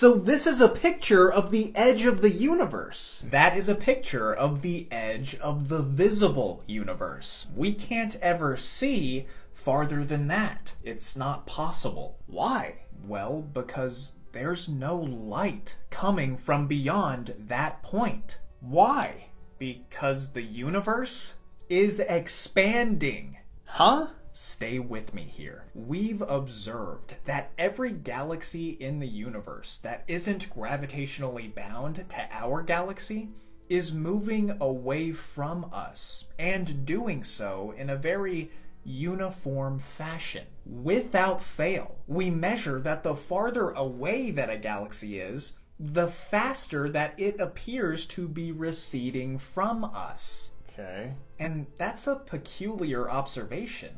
So this is a picture of the edge of the universe. That is a picture of the edge of the visible universe. We can't ever see farther than that. It's not possible. Why? Well, because there's no light coming from beyond that point. Why? Because the universe is expanding. Huh? Stay with me here. We've observed that every galaxy in the universe that isn't gravitationally bound to our galaxy is moving away from us, and doing so in a very uniform fashion. Without fail, we measure that the farther away that a galaxy is, the faster that it appears to be receding from us. Okay. And that's a peculiar observation.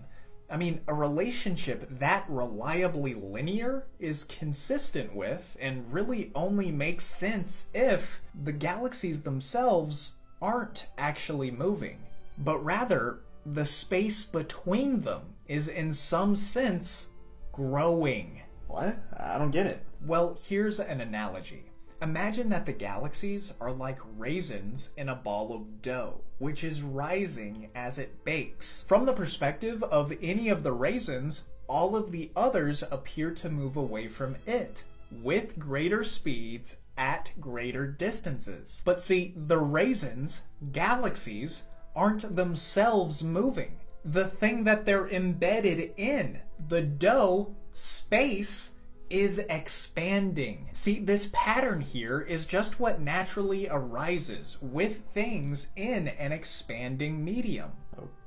I mean, a relationship that reliably linear is consistent with and really only makes sense if the galaxies themselves aren't actually moving, but rather the space between them is in some sense growing. What? I don't get it. Well, here's an analogy. Imagine that the galaxies are like raisins in a ball of dough, which is rising as it bakes. From the perspective of any of the raisins, all of the others appear to move away from it, with greater speeds at greater distances. But see, the raisins, galaxies, aren't themselves moving. The thing that they're embedded in, the dough, space, is expanding. See, this pattern here is just what naturally arises with things in an expanding medium.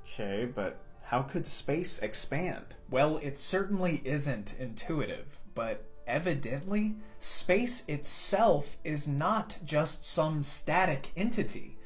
Okay, but how could space expand? Well, it certainly isn't intuitive, but evidently, space itself is not just some static entity,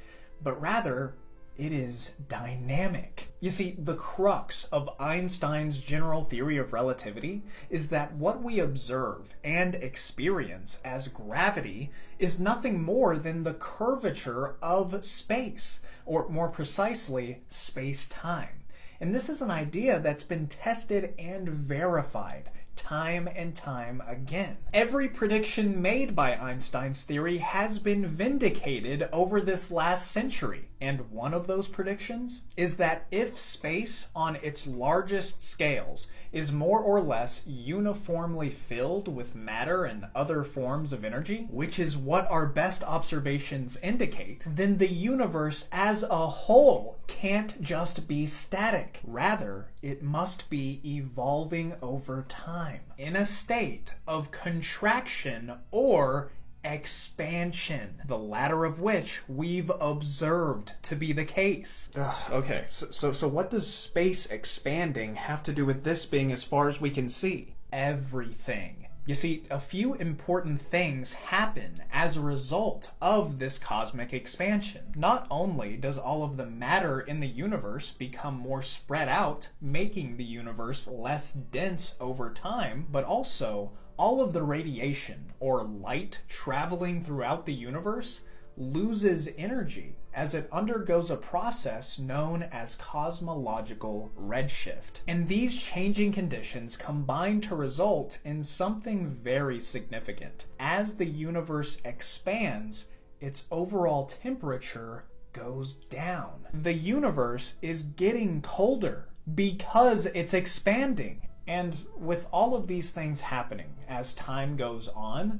but rather it is dynamic. You see, the crux of Einstein's general theory of relativity is that what we observe and experience as gravity is nothing more than the curvature of space, or more precisely, space-time. And this is an idea that's been tested and verified time and time again. Every prediction made by Einstein's theory has been vindicated over this last century. And one of those predictions is that if space on its largest scales is more or less uniformly filled with matter and other forms of energy, which is what our best observations indicate, then the universe as a whole can't just be static. Rather, it must be evolving over time in a state of contraction or expansion, the latter of which we've observed to be the case. Okay, so what does space expanding have to do with this being as far as we can see? Everything. You see, a few important things happen as a result of this cosmic expansion. Not only does all of the matter in the universe become more spread out, making the universe less dense over time, but also all of the radiation or light traveling throughout the universe loses energy as it undergoes a process known as cosmological redshift. And these changing conditions combine to result in something very significant. As the universe expands, its overall temperature goes down. The universe is getting colder because it's expanding. And with all of these things happening as time goes on,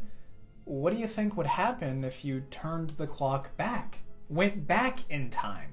what do you think would happen if you turned the clock back? Went back in time?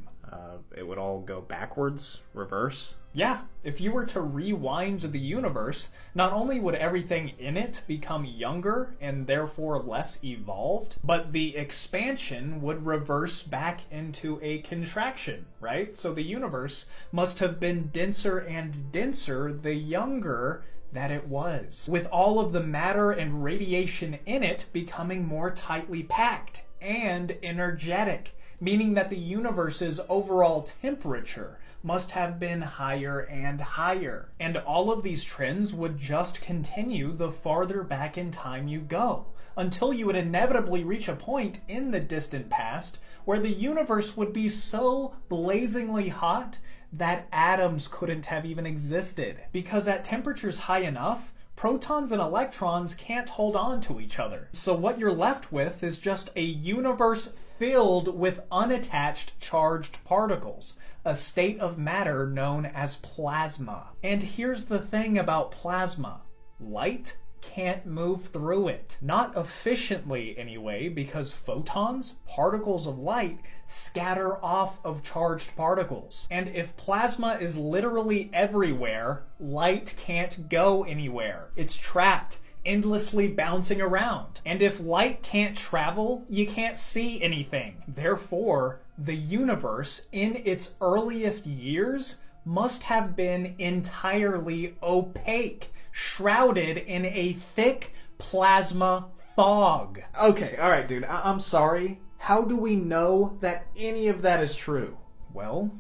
It would all go backwards, reverse? Yeah, if you were to rewind the universe, not only would everything in it become younger and therefore less evolved, but the expansion would reverse back into a contraction, right? So the universe must have been denser and denser the younger that it was, with all of the matter and radiation in it becoming more tightly packed and energetic, meaning that the universe's overall temperature must have been higher and higher. And all of these trends would just continue the farther back in time you go, until you would inevitably reach a point in the distant past where the universe would be so blazingly hot that atoms couldn't have even existed. Because at temperatures high enough, Protons and electrons can't hold on to each other. So what you're left with is just a universe filled with unattached charged particles, a state of matter known as plasma. And here's the thing about plasma. Light can't move through it. Not efficiently anyway, because photons, particles of light, scatter off of charged particles. And if plasma is literally everywhere, light can't go anywhere. It's trapped, endlessly bouncing around. And if light can't travel, you can't see anything. Therefore, the universe in its earliest years must have been entirely opaque, shrouded in a thick plasma fog. Okay, alright, dude, I'm sorry. How do we know that any of that is true? Well,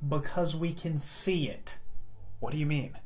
because we can see it. What do you mean?